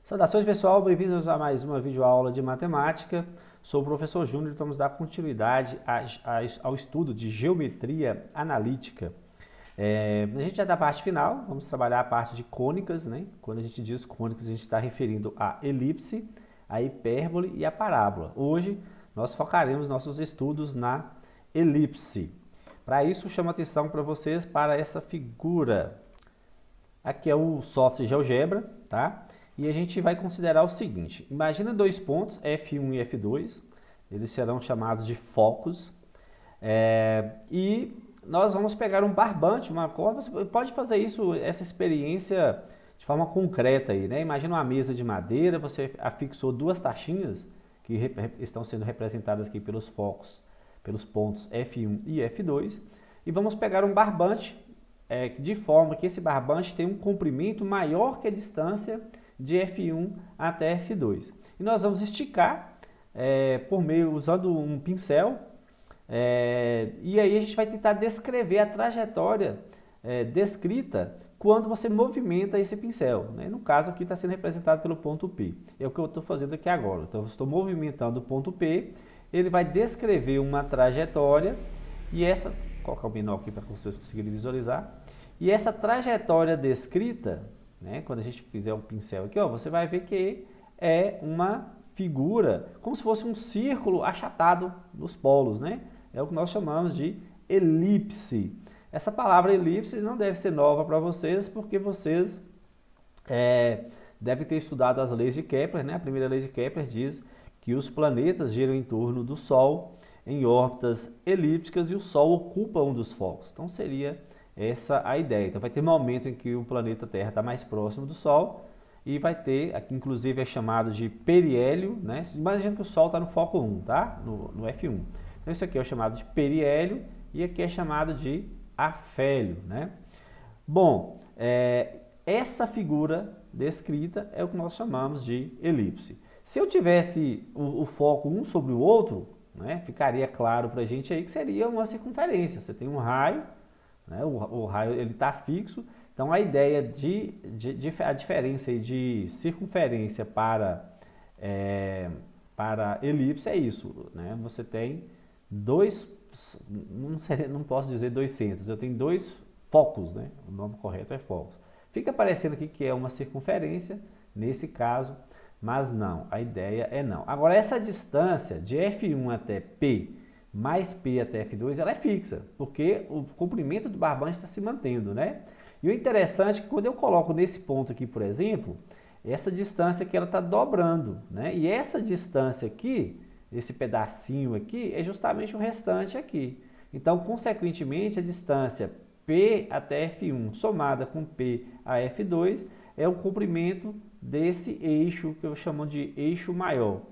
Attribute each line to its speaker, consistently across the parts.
Speaker 1: Saudações pessoal, bem-vindos a mais uma videoaula de matemática. Sou o professor Júnior e vamos dar continuidade ao estudo de geometria analítica. A gente já da parte final, vamos trabalhar a parte de cônicas, né? Quando a gente diz cônicas, a gente está referindo a elipse, a hipérbole e a parábola. Hoje nós focaremos nossos estudos na elipse. Para isso, chamo a atenção para vocês para essa figura. Aqui é o software GeoGebra, tá? E a gente vai considerar o seguinte, imagina dois pontos, F1 e F2, eles serão chamados de focos, e nós vamos pegar um barbante, uma corda, você pode fazer isso, essa experiência de forma concreta aí, né? Imagina uma mesa de madeira, você afixou duas taxinhas, que estão sendo representadas aqui pelos focos, pelos pontos F1 e F2, e vamos pegar um barbante, de forma que esse barbante tem um comprimento maior que a distância de F1 até F2. E nós vamos esticar usando um pincel, e aí a gente vai tentar descrever a trajetória descrita quando você movimenta esse pincel, né? No caso aqui está sendo representado pelo ponto P. É o que eu estou fazendo aqui agora. Então eu estou movimentando o ponto P, ele vai descrever uma trajetória, e essa, vou colocar o menor aqui para vocês conseguirem visualizar, e essa trajetória descrita, né, quando a gente fizer um pincel aqui, ó, você vai ver que é uma figura, como se fosse um círculo achatado nos polos, né? É o que nós chamamos de elipse. Essa palavra elipse não deve ser nova para vocês, porque vocês devem ter estudado as leis de Kepler, né? A primeira lei de Kepler diz que os planetas giram em torno do Sol em órbitas elípticas e o Sol ocupa um dos focos. Então seria essa a ideia. Então vai ter momento em que o planeta Terra está mais próximo do Sol e vai ter, aqui inclusive é chamado de periélio, né? Imagina que o Sol está no foco 1, tá? No F1. Então isso aqui é o chamado de periélio e aqui é chamado de afélio, né? Bom, essa figura descrita é o que nós chamamos de elipse. Se eu tivesse o foco um sobre o outro, né, ficaria claro para a gente aí que seria uma circunferência. Você tem um raio, né, o raio ele está fixo, então a ideia a diferença aí de circunferência para elipse é isso, né? Você tem dois, não posso dizer dois centros, eu tenho dois focos, né? O nome correto é focos. Fica parecendo aqui que é uma circunferência, nesse caso, mas não, a ideia é não. Agora essa distância de F1 até P mais P até F2, ela é fixa, porque o comprimento do barbante está se mantendo, né? E o interessante é que quando eu coloco nesse ponto aqui, por exemplo, essa distância aqui ela está dobrando, né? E essa distância aqui, esse pedacinho aqui, é justamente o restante aqui. Então, consequentemente, a distância P até F1 somada com P a F2 é o comprimento desse eixo que eu chamo de eixo maior.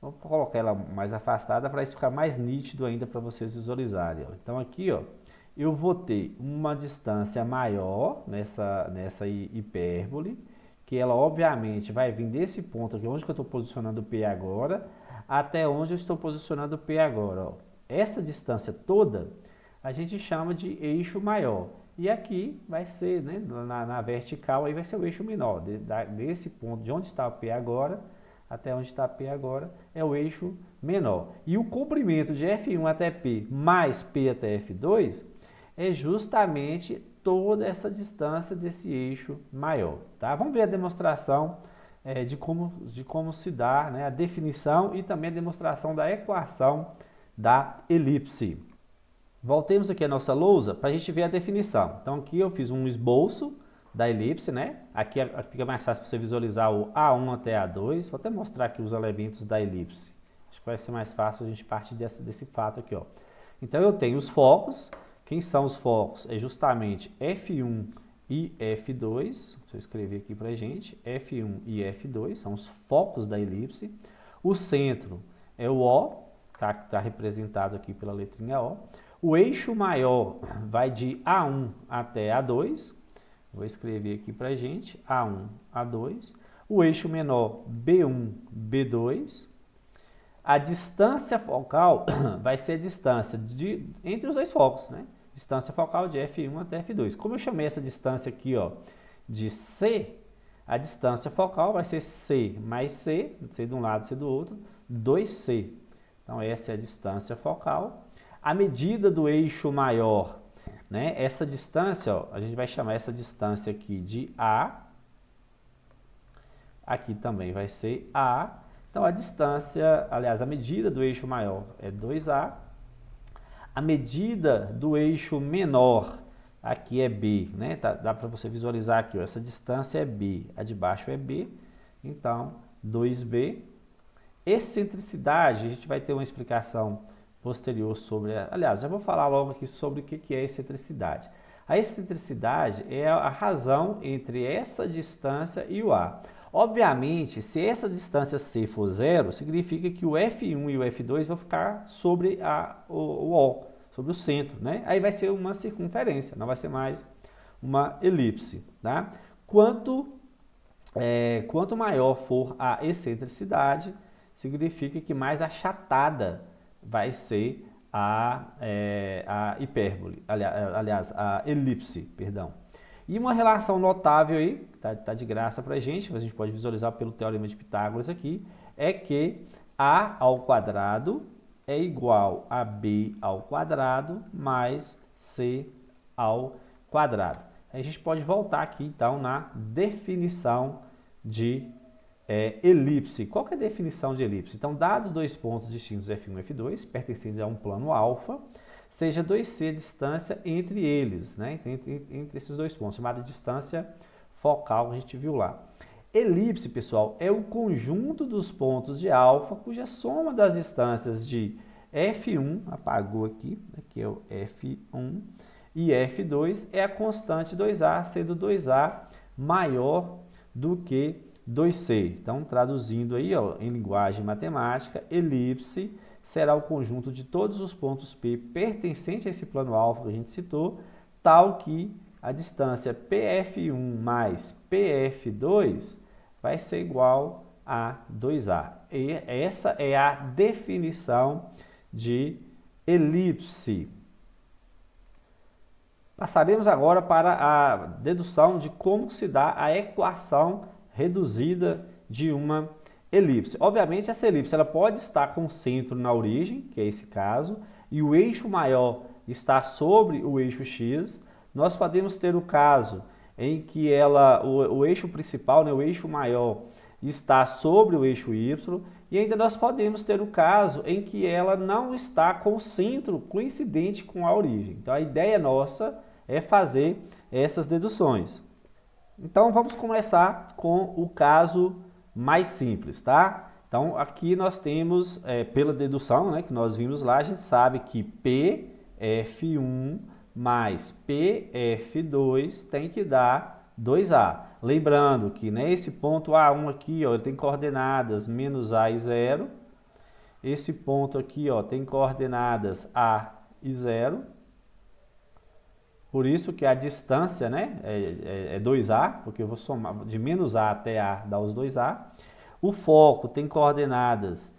Speaker 1: Vou colocar ela mais afastada para isso ficar mais nítido ainda para vocês visualizarem. Então aqui, ó, eu vou ter uma distância maior nessa hipérbole, que ela obviamente vai vir desse ponto aqui, onde que eu estou posicionando o P agora, até onde eu estou posicionando o P agora. Ó. Essa distância toda a gente chama de eixo maior. E aqui vai ser, né, na vertical, aí vai ser o eixo menor. Desse ponto, de onde está o P agora, até onde está P agora, é o eixo menor. E o comprimento de F1 até P mais P até F2 é justamente toda essa distância desse eixo maior. Tá? Vamos ver a demonstração de como se dá, né, a definição e também a demonstração da equação da elipse. Voltemos aqui à nossa lousa para a gente ver a definição. Então aqui eu fiz um esboço da elipse, né? Aqui fica mais fácil para você visualizar o A1 até A2. Vou até mostrar aqui os elementos da elipse. Acho que vai ser mais fácil a gente partir desse fato aqui, ó. Então eu tenho os focos. Quem são os focos? É justamente F1 e F2. Deixa eu escrever aqui para a gente. F1 e F2 são os focos da elipse. O centro é o O, tá? Que está representado aqui pela letrinha O. O eixo maior vai de A1 até A2. Vou escrever aqui para a gente, A1, A2. O eixo menor, B1, B2. A distância focal vai ser a distância entre os dois focos, né? Distância focal de F1 até F2. Como eu chamei essa distância aqui, ó, de C, A distância focal vai ser C mais C, C de um lado, C do outro, 2C. Então, essa é a distância focal. A medida do eixo maior, né? Essa distância, ó, a gente vai chamar essa distância aqui de A. Aqui também vai ser A. Então, a distância, aliás, a medida do eixo maior é 2A. A medida do eixo menor, aqui é B, né? Dá para você visualizar aqui, ó, essa distância é B, a de baixo é B, então 2B. Excentricidade, a gente vai ter uma explicação posterior sobre, aliás, já vou falar logo aqui sobre o que é excentricidade. A excentricidade é a razão entre essa distância e o A. Obviamente, se essa distância C for zero, significa que o F1 e o F2 vão ficar sobre o O, sobre o centro, né? Aí vai ser uma circunferência, não vai ser mais uma elipse, tá? Quanto maior for a excentricidade, significa que mais achatada vai ser a hipérbole, aliás, a elipse, perdão. E uma relação notável aí, tá de graça para a gente pode visualizar pelo Teorema de Pitágoras aqui, é que A ao quadrado é igual a B ao quadrado mais C ao quadrado. Aí a gente pode voltar aqui então na definição de elipse. Qual que é a definição de elipse? Então, dados dois pontos distintos F1 e F2, pertencentes a um plano alfa, seja 2C a distância entre eles, né? entre esses dois pontos, chamada distância focal que a gente viu lá. Elipse, pessoal, é o conjunto dos pontos de alfa cuja soma das distâncias de F1, apagou aqui é o F1, e F2 é a constante 2A, sendo 2A maior do que 2C. Então, traduzindo aí, ó, em linguagem matemática, elipse será o conjunto de todos os pontos P pertencente a esse plano alfa que a gente citou, tal que a distância PF1 mais PF2 vai ser igual a 2A. E essa é a definição de elipse. Passaremos agora para a dedução de como se dá a equação reduzida de uma elipse. Obviamente, essa elipse ela pode estar com o centro na origem, que é esse caso, e o eixo maior está sobre o eixo x. Nós podemos ter o caso em que o eixo principal, né, o eixo maior, está sobre o eixo y, e ainda nós podemos ter o caso em que ela não está com o centro coincidente com a origem. Então, a ideia nossa é fazer essas deduções. Então, vamos começar com o caso mais simples, tá? Então, aqui nós temos, pela dedução, né, que nós vimos lá, a gente sabe que PF1 mais PF2 tem que dar 2A. Lembrando que nesse ponto A1 aqui, ó, ele tem coordenadas menos A e 0. Esse ponto aqui, ó, tem coordenadas A e 0. Por isso que a distância, né, é 2A, porque eu vou somar de menos A até A, dá os 2A. O foco tem coordenadas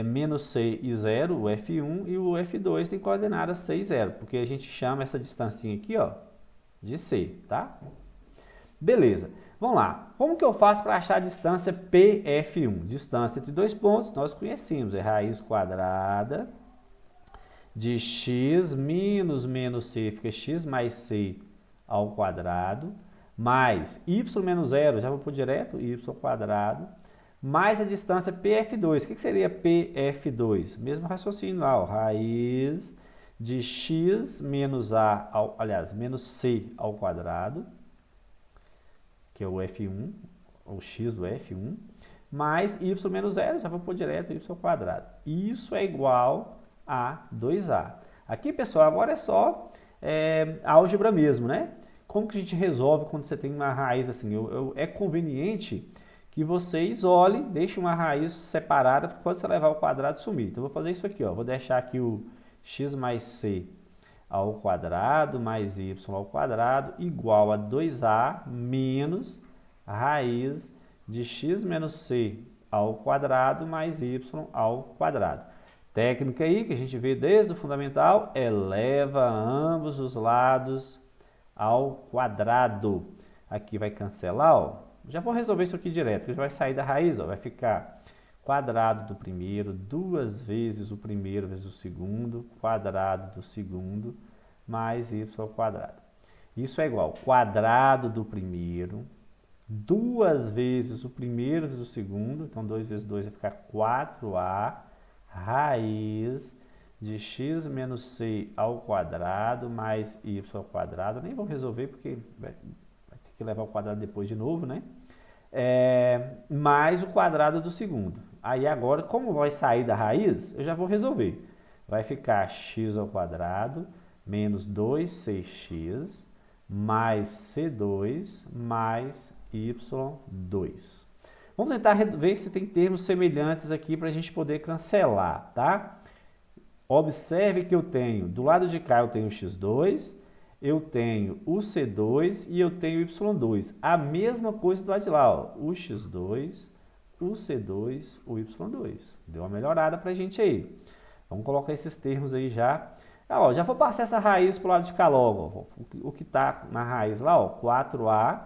Speaker 1: menos C e 0, o F1, e o F2 tem coordenadas C e 0, porque a gente chama essa distancinha aqui, ó, de C, tá? Beleza, vamos lá. Como que eu faço para achar a distância PF1? Distância entre dois pontos, nós conhecemos, é raiz quadrada de x menos c, fica x mais c ao quadrado, mais y menos 0, já vou pôr direto, y ao quadrado, mais a distância PF2. O que seria PF2? Mesmo raciocínio lá, ó, raiz de x menos menos c ao quadrado, que é o F1, o x do F1, mais y menos 0, já vou pôr direto, y ao quadrado. Isso é igual a 2A. Aqui, pessoal, agora é só álgebra mesmo, né? Como que a gente resolve quando você tem uma raiz assim? É conveniente que você isole, deixe uma raiz separada para quando você levar ao quadrado sumir. Então, eu vou fazer isso aqui, ó. Vou deixar aqui o x mais c ao quadrado mais y ao quadrado igual a 2A menos a raiz de x menos c ao quadrado mais y ao quadrado. Técnica aí que a gente vê desde o fundamental, eleva ambos os lados ao quadrado. Aqui vai cancelar, ó. Já vou resolver isso aqui direto, que já vai sair da raiz, ó, vai ficar quadrado do primeiro, 2 vezes o primeiro vezes o segundo, quadrado do segundo, mais y ao quadrado. Isso é igual quadrado do primeiro, 2 vezes o primeiro vezes o segundo, então 2 vezes 2 vai ficar 4a, raiz de x menos c ao quadrado mais y ao quadrado. Nem vou resolver porque vai ter que levar o quadrado depois de novo, né? Mais o quadrado do segundo. Aí agora, como vai sair da raiz, eu já vou resolver. Vai ficar x ao quadrado menos 2cx mais c2 mais y2. Vamos tentar ver se tem termos semelhantes aqui para a gente poder cancelar, tá? Observe que eu tenho, do lado de cá eu tenho o x2, eu tenho o c2 e eu tenho o y2. A mesma coisa do lado de lá, ó, o x2, o c2, o y2. Deu uma melhorada para a gente aí. Vamos colocar esses termos aí já. Ó, já vou passar essa raiz para o lado de cá logo. Ó. O que está na raiz lá, ó, 4a,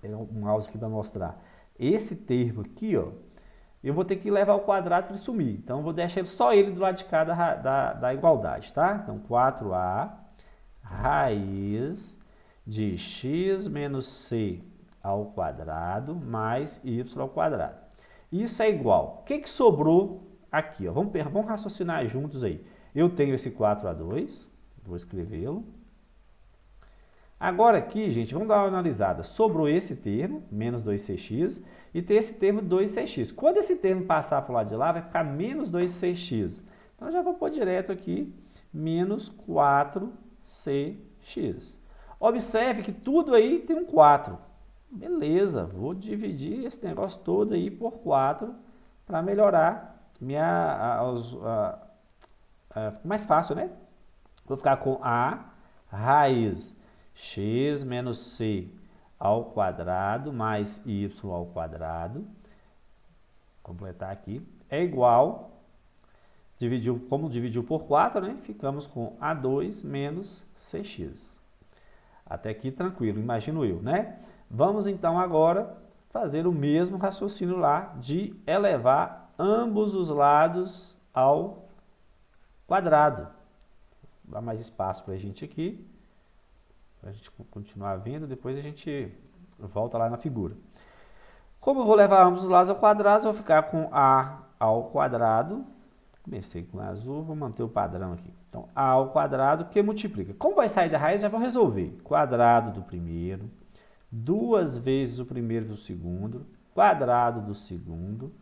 Speaker 1: tem um mouse aqui para mostrar. Esse termo aqui, ó, eu vou ter que levar o quadrado para ele sumir. Então, eu vou deixar só ele do lado de cá da igualdade, tá? Então, 4a raiz de x menos c ao quadrado mais y ao quadrado. Isso é igual. O que sobrou aqui? Ó? Vamos raciocinar juntos aí. Eu tenho esse 4a2, vou escrevê-lo. Agora aqui, gente, vamos dar uma analisada. Sobrou esse termo, menos 2cx, e tem esse termo 2cx. Quando esse termo passar para o lado de lá, vai ficar menos 2cx. Então, eu já vou pôr direto aqui, menos 4cx. Observe que tudo aí tem um 4. Beleza, vou dividir esse negócio todo aí por 4 para melhorar mais fácil, né? Vou ficar com a raiz x menos c ao quadrado mais y ao quadrado, completar aqui, é igual, como dividiu por 4, né? Ficamos com a2 menos cx. Até aqui tranquilo, imagino eu, né? Vamos então agora fazer o mesmo raciocínio lá de elevar ambos os lados ao quadrado. Dá mais espaço para a gente aqui, para a gente continuar vendo, depois a gente volta lá na figura. Como eu vou levar ambos os lados ao quadrado, eu vou ficar com a ao quadrado, comecei com azul, vou manter o padrão aqui. Então, a ao quadrado que multiplica. Como vai sair da raiz, já vou resolver. Quadrado do primeiro, 2 vezes o primeiro vezes o segundo, quadrado do segundo,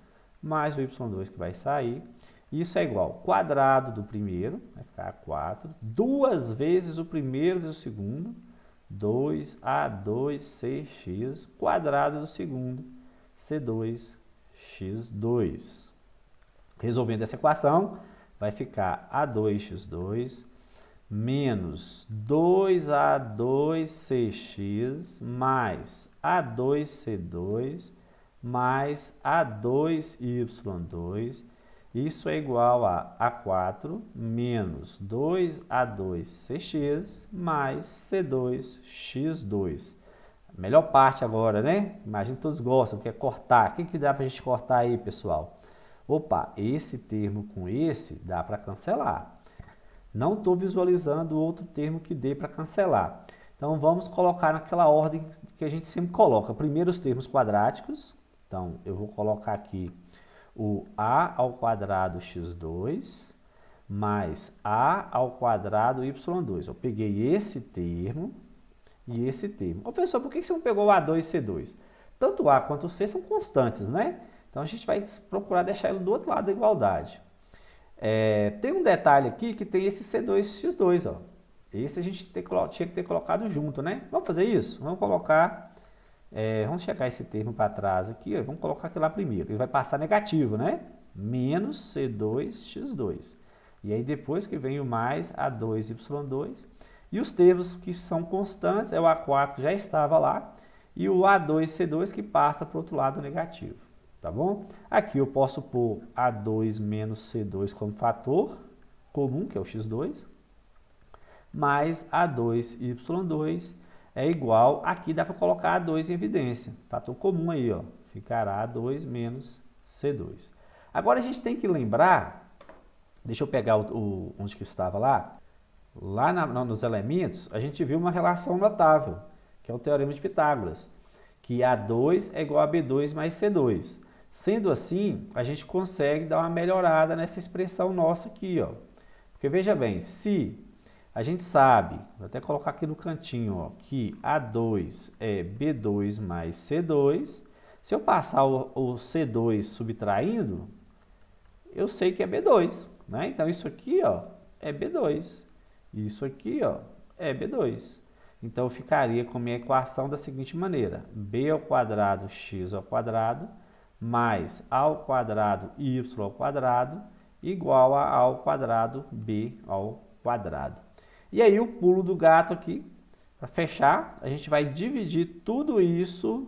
Speaker 1: mais o y2 que vai sair. Isso é igual quadrado do primeiro, vai ficar 4, 2 vezes o primeiro vezes o segundo, 2a2cx, quadrado do segundo, c2x2. Resolvendo essa equação, vai ficar a2x2 menos 2a2cx mais a2c2 mais a2y2. Isso é igual a A4 menos 2A2CX mais C2X2. A melhor parte agora, né? Imagina que todos gostam, que é cortar. O que dá para a gente cortar aí, pessoal? Opa, esse termo com esse dá para cancelar. Não estou visualizando outro termo que dê para cancelar. Então, vamos colocar naquela ordem que a gente sempre coloca. Primeiro os termos quadráticos. Então, eu vou colocar aqui o a ao quadrado x2 mais a ao quadrado y2. Eu peguei esse termo e esse termo. Ô, professor, por que você não pegou o a2 e c2? Tanto a quanto o c são constantes, né? Então, a gente vai procurar deixar ele do outro lado da igualdade. Tem um detalhe aqui que tem esse c2x2, ó. Esse a gente tinha que ter colocado junto, né? Vamos fazer isso? Vamos colocar... vamos chegar esse termo para trás aqui, ó, vamos colocar aqui lá primeiro. Ele vai passar negativo, né? Menos C2x2. E aí depois que vem o mais A2y2. E os termos que são constantes, o A4 que já estava lá, e o A2C2 que passa para o outro lado negativo. Tá bom? Aqui eu posso pôr A2 menos C2 como fator comum, que é o x2, mais A2y2 é igual, aqui dá para colocar A2 em evidência. Fator comum aí, ó, ficará A2 menos C2. Agora a gente tem que lembrar, deixa eu pegar onde que estava lá. Lá nos elementos, a gente viu uma relação notável, que é o Teorema de Pitágoras, que A2 é igual a B2 mais C2. Sendo assim, a gente consegue dar uma melhorada nessa expressão nossa aqui, ó. Porque veja bem, se a gente sabe, vou até colocar aqui no cantinho, ó, que A2 é B2 mais C2, se eu passar o C2 subtraindo, eu sei que é B2, né? Então isso aqui, ó, é B2. Isso aqui, ó, é B2. Então, eu ficaria com a minha equação da seguinte maneira. B ao quadrado x ao quadrado mais a ao quadrado y ao quadrado igual a ao quadrado b ao quadrado. E aí, o pulo do gato aqui, para fechar, a gente vai dividir tudo isso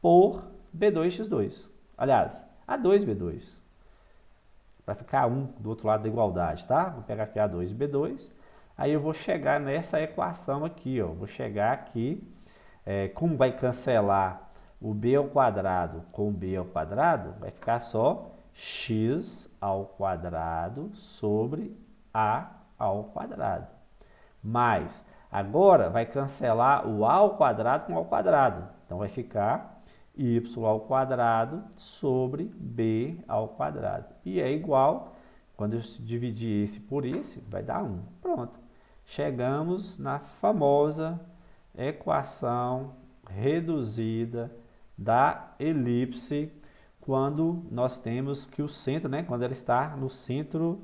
Speaker 1: por B2x2. Aliás, A2B2. Para ficar 1 do outro lado da igualdade, tá? Vou pegar aqui A2 e B2, aí eu vou chegar nessa equação aqui, ó. Vou chegar aqui, como vai cancelar o B ao quadrado com o B ao quadrado, vai ficar só x ao quadrado sobre A ao quadrado. Mas, agora vai cancelar o A ao quadrado com o A ao quadrado. Então, vai ficar y ao quadrado sobre b ao quadrado. E é igual, quando eu dividir esse por esse, vai dar 1. Pronto. Chegamos na famosa equação reduzida da elipse, quando nós temos que o centro, né, quando ela está no centro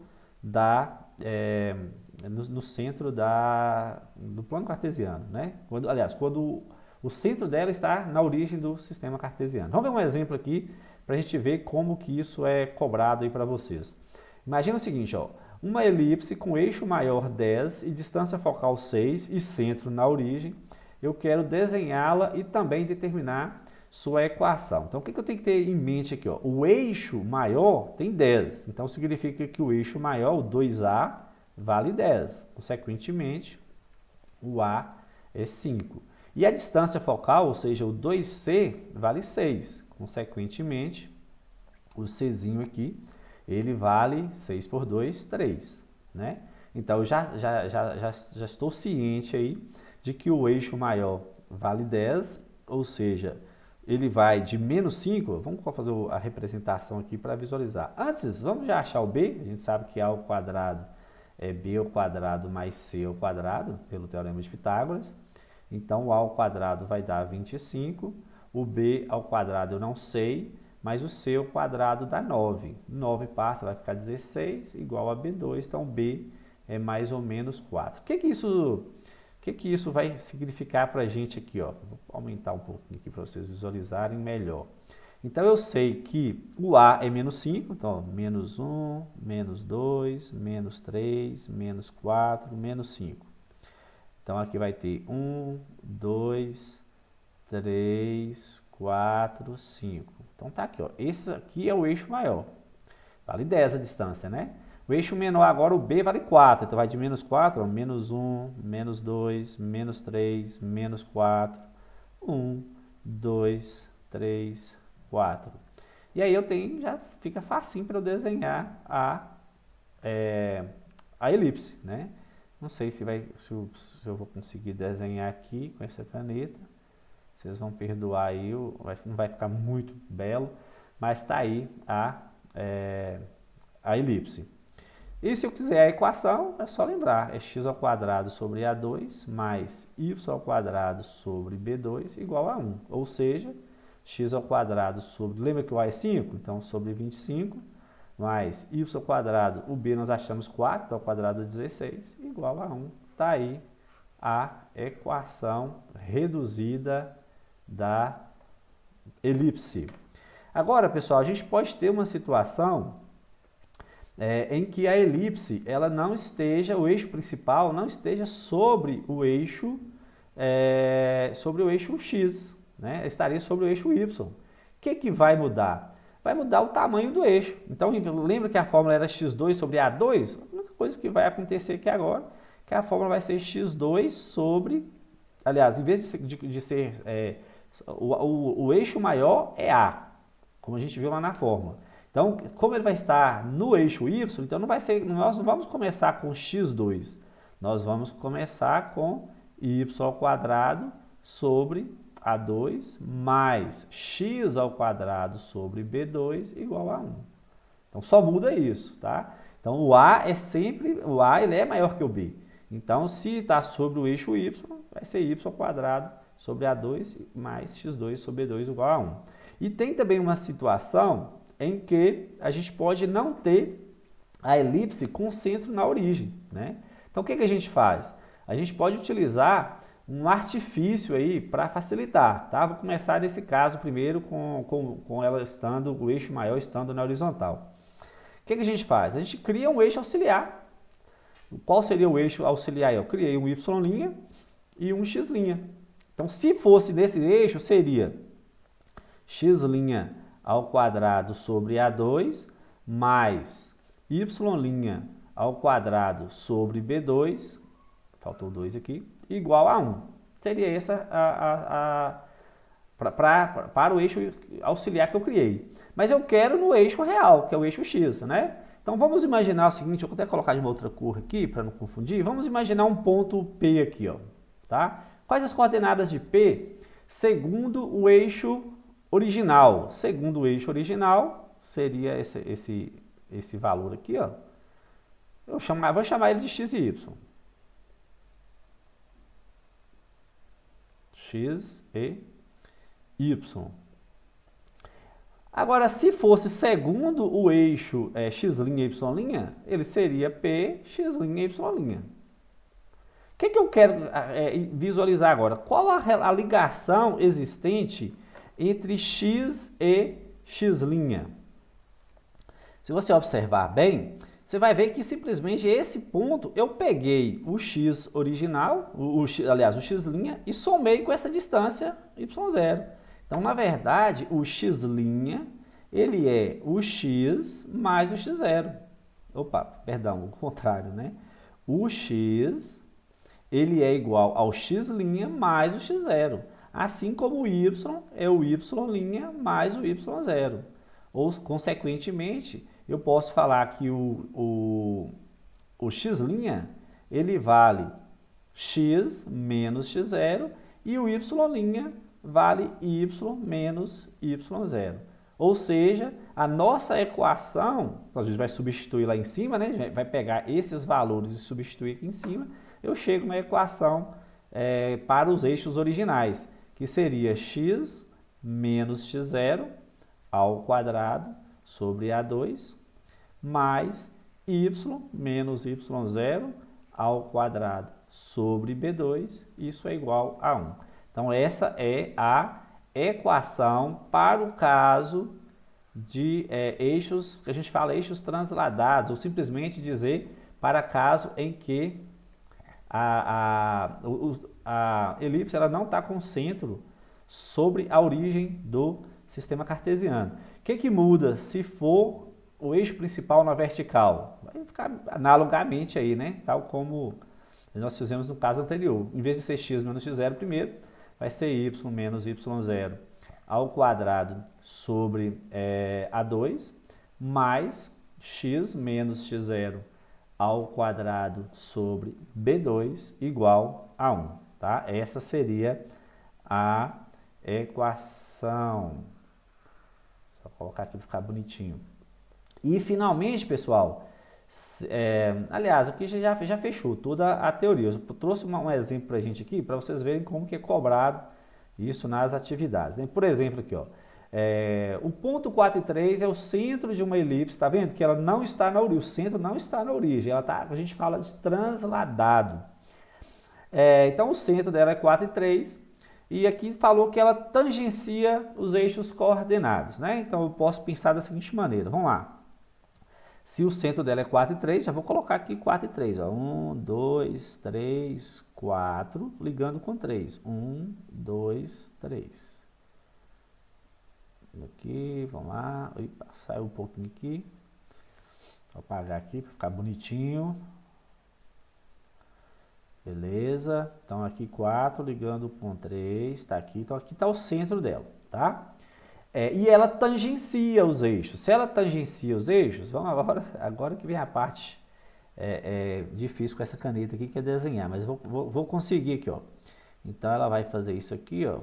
Speaker 1: do plano cartesiano, né? Quando o centro dela está na origem do sistema cartesiano. Vamos ver um exemplo aqui para a gente ver como que isso é cobrado aí para vocês. Imagina o seguinte, ó, uma elipse com eixo maior 10 e distância focal 6 e centro na origem. Eu quero desenhá-la e também determinar sua equação. Então, o que eu tenho que ter em mente aqui? Ó? O eixo maior tem 10, então significa que o eixo maior, o 2A, vale 10. Consequentemente, o A é 5. E a distância focal, ou seja, o 2C, vale 6. Consequentemente, o Czinho aqui, ele vale 6 por 2, 3. Né? Então, eu já estou ciente aí de que o eixo maior vale 10, ou seja, ele vai de menos 5, vamos fazer a representação aqui para visualizar. Antes, vamos já achar o B, a gente sabe que A ao quadrado é B ao quadrado mais C ao quadrado, pelo Teorema de Pitágoras. Então, o A ao quadrado vai dar 25, o B ao quadrado eu não sei, mas o C ao quadrado dá 9. 9 passa, vai ficar 16, igual a B2, então B é mais ou menos 4. O que isso vai significar para a gente aqui? Ó? Vou aumentar um pouquinho aqui para vocês visualizarem melhor. Então, eu sei que o A é menos 5, então, menos 1, menos 2, menos 3, menos 4, menos 5. Então, aqui vai ter 1, 2, 3, 4, 5. Então, tá aqui, ó. Esse aqui é o eixo maior. Vale 10 a distância, né? O eixo menor agora, o B, vale 4. Então, vai de menos 4, ó, menos 1, menos 2, menos 3, menos 4, 1, 2, 3, 4. E aí, já fica facinho para eu desenhar a elipse, né? Não sei se eu vou conseguir desenhar aqui com essa caneta. Vocês vão perdoar aí, não vai ficar muito belo, mas está aí a elipse. E se eu quiser a equação, é só lembrar, é x ao quadrado sobre A2 mais y ao quadrado sobre B2 igual a 1. Ou seja, x ao quadrado sobre, lembra que o A é 5? Então, sobre 25, mais y ao quadrado, o B nós achamos 4, então ao quadrado 16, igual a 1. Está aí a equação reduzida da elipse. Agora, pessoal, a gente pode ter uma situação em que a elipse, ela não esteja, o eixo principal não esteja sobre o eixo x, né? Estaria sobre o eixo y. O que vai mudar? Vai mudar o tamanho do eixo. Então, lembra que a fórmula era x2 sobre A2? A única coisa que vai acontecer aqui agora, que a fórmula vai ser x2 sobre aliás, em vez de ser, o eixo maior é A, como a gente viu lá na fórmula. Então, como ele vai estar no eixo Y, então não vai ser, nós não vamos começar com x2, nós vamos começar com y² sobre A2 mais x² sobre B2 igual a 1. Então, só muda isso, tá? Então, o A é sempre, o A ele é maior que o B. Então, se está sobre o eixo Y, vai ser y² sobre A2 mais x2 sobre B2 igual a 1. E tem também uma situação em que a gente pode não ter a elipse com centro na origem, né? Então, o que a gente faz? A gente pode utilizar um artifício aí para facilitar, tá? Vou começar nesse caso primeiro com ela estando, o eixo maior estando na horizontal. O que a gente faz? A gente cria um eixo auxiliar. Qual seria o eixo auxiliar? Eu criei um y' e um x'. Então, se fosse nesse eixo, seria x' ao quadrado sobre A2 mais y' ao quadrado sobre B2, faltou 2 aqui, igual a 1. Seria essa para o eixo auxiliar que eu criei. Mas eu quero no eixo real, que é o eixo x, né? Então vamos imaginar o seguinte, eu vou até colocar de uma outra cor aqui para não confundir. Vamos imaginar um ponto P aqui, ó, tá? Quais as coordenadas de P segundo o eixo original? Segundo o eixo original seria esse valor aqui, ó. Vou chamar ele de x e y. X e y. Agora, se fosse segundo o eixo x' e y', ele seria p, x', y'. O que eu quero visualizar agora? Qual a ligação existente entre x e x'? Se você observar bem, você vai ver que simplesmente esse ponto eu peguei o x original, aliás, o x' e somei com essa distância y0. Então, na verdade, o x', ele é o x mais o x0. Opa, perdão, o contrário, né? O x, ele é igual ao x' mais o x0. Assim como o y é o y' mais o y0. Ou, consequentemente, eu posso falar que o x', ele vale x menos x0 e o y' vale y menos y0. Ou seja, a nossa equação, a gente vai substituir lá em cima, né? A gente vai pegar esses valores e substituir aqui em cima, eu chego na equação para os eixos originais, que seria x menos x0 ao quadrado sobre A2 mais y menos y0 ao quadrado sobre B2, isso é igual a 1. Então, essa é a equação para o caso de eixos, que a gente fala eixos transladados, ou simplesmente dizer para caso em que a elipse ela não está com centro sobre a origem do sistema cartesiano. O que muda se for o eixo principal na vertical? Vai ficar analogamente aí, né? Tal como nós fizemos no caso anterior. Em vez de ser x menos x0 primeiro, vai ser y menos y0 ao quadrado sobre A2 mais x menos x0 ao quadrado sobre B2 igual a 1. Tá? Essa seria a equação. Só colocar aqui para ficar bonitinho. E finalmente, pessoal, aliás, aqui já fechou toda a teoria. Eu trouxe um exemplo para a gente aqui, para vocês verem como que é cobrado isso nas atividades. Né? Por exemplo, aqui, ó, o ponto 4 e 3 é o centro de uma elipse, tá vendo? Que ela não está na origem, o centro não está na origem, ela tá, a gente fala de transladado. Então, o centro dela é 4 e 3, e aqui falou que ela tangencia os eixos coordenados, né? Então, eu posso pensar da seguinte maneira, vamos lá. Se o centro dela é 4 e 3, já vou colocar aqui 4 e 3. Ó. 1, 2, 3, 4, ligando com 3. 1, 2, 3. Aqui, vamos lá. Opa, saiu um pouquinho aqui. Vou apagar aqui para ficar bonitinho. Beleza? Então aqui 4 ligando com 3, está aqui. Então aqui está o centro dela, tá? E ela tangencia os eixos. Se ela tangencia os eixos, vamos agora que vem a parte difícil com essa caneta aqui, que é desenhar, mas vou conseguir aqui, ó. Então ela vai fazer isso aqui, ó.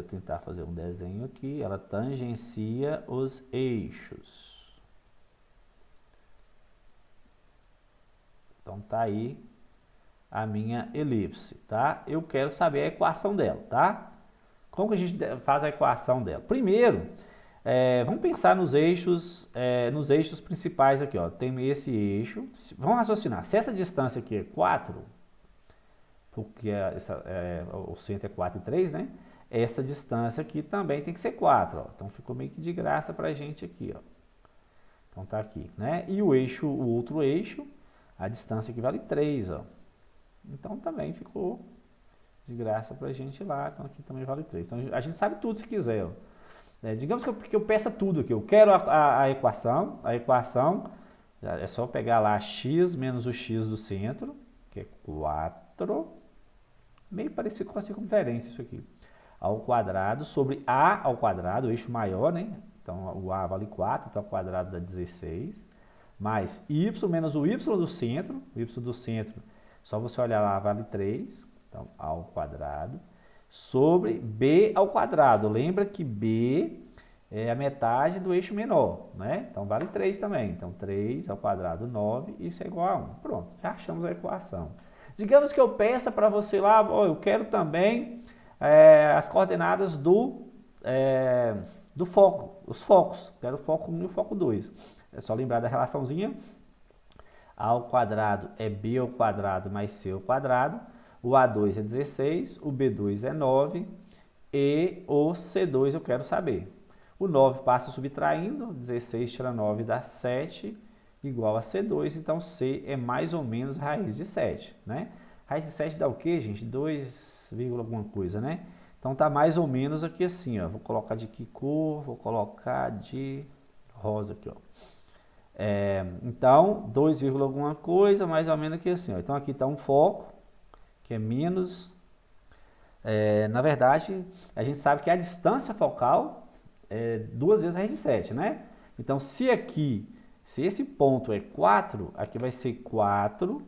Speaker 1: Tentar fazer um desenho aqui. Ela tangencia os eixos. Então tá aí a minha elipse, tá? Eu quero saber a equação dela, tá? Como que a gente faz a equação dela? Primeiro, vamos pensar nos eixos principais aqui, ó. Tem esse eixo. Vamos raciocinar. Se essa distância aqui é 4, porque o centro é 4 e 3, né? Essa distância aqui também tem que ser 4, ó. Então ficou meio que de graça pra gente aqui, ó. Então tá aqui, né? E o outro eixo, a distância aqui vale 3, ó. Então também ficou de graça pra gente lá. Então aqui também vale 3. Então a gente sabe tudo se quiser, ó. Digamos que eu peça tudo aqui. Eu quero a equação. A equação é só pegar lá x menos o x do centro, que é 4. Meio parecido com a circunferência isso aqui. Ao quadrado sobre a ao quadrado, o eixo maior, né? Então o a vale 4, então o quadrado dá 16. Mais y menos o y do centro. O y do centro, só você olhar lá, vale 3. Então ao quadrado. Sobre b ao quadrado. Lembra que b é a metade do eixo menor, né? Então vale 3 também. Então 3 ao quadrado, 9, isso é igual a 1. Pronto, já achamos a equação. Digamos que eu peça para você lá, eu quero também as coordenadas do foco, os focos. Quero o foco 1 e o foco 2. É só lembrar da relaçãozinha. A ao quadrado é b ao quadrado mais c ao quadrado. O A2 é 16, o B2 é 9 e o C2 eu quero saber. O 9 passa subtraindo, 16 tira 9 dá 7, igual a C2, então C é mais ou menos raiz de 7, né? Raiz de 7 dá o quê, gente? 2, alguma coisa, né? Então tá mais ou menos aqui assim, ó. Vou colocar de que cor? Vou colocar de rosa aqui, ó. Então, 2, alguma coisa, mais ou menos aqui assim, ó. Então aqui tá um foco, que é menos, na verdade, a gente sabe que a distância focal é 2 vezes a raiz de 7, né? Então, se esse ponto é 4, aqui vai ser 4,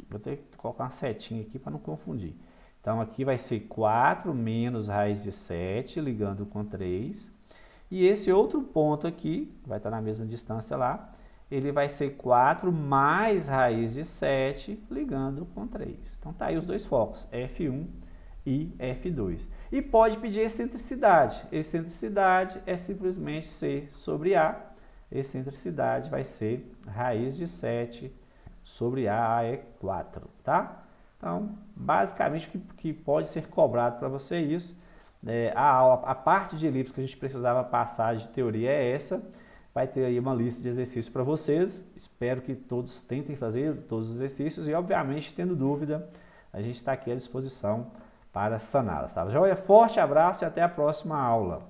Speaker 1: vou ter que colocar uma setinha aqui para não confundir. Então, aqui vai ser 4 menos raiz de 7, ligando com 3, e esse outro ponto aqui, vai estar na mesma distância lá, ele vai ser 4 mais raiz de 7, ligando com 3. Então tá aí os dois focos, F1 e F2. E pode pedir excentricidade. Excentricidade é simplesmente C sobre A. Excentricidade vai ser raiz de 7 sobre A é 4, tá? Então, basicamente, o que pode ser cobrado para você é isso. A parte de elipse que a gente precisava passar de teoria é essa. Vai ter aí uma lista de exercícios para vocês. Espero que todos tentem fazer todos os exercícios e, obviamente, tendo dúvida, a gente está aqui à disposição para saná-las. Tá? Joia, forte abraço e até a próxima aula.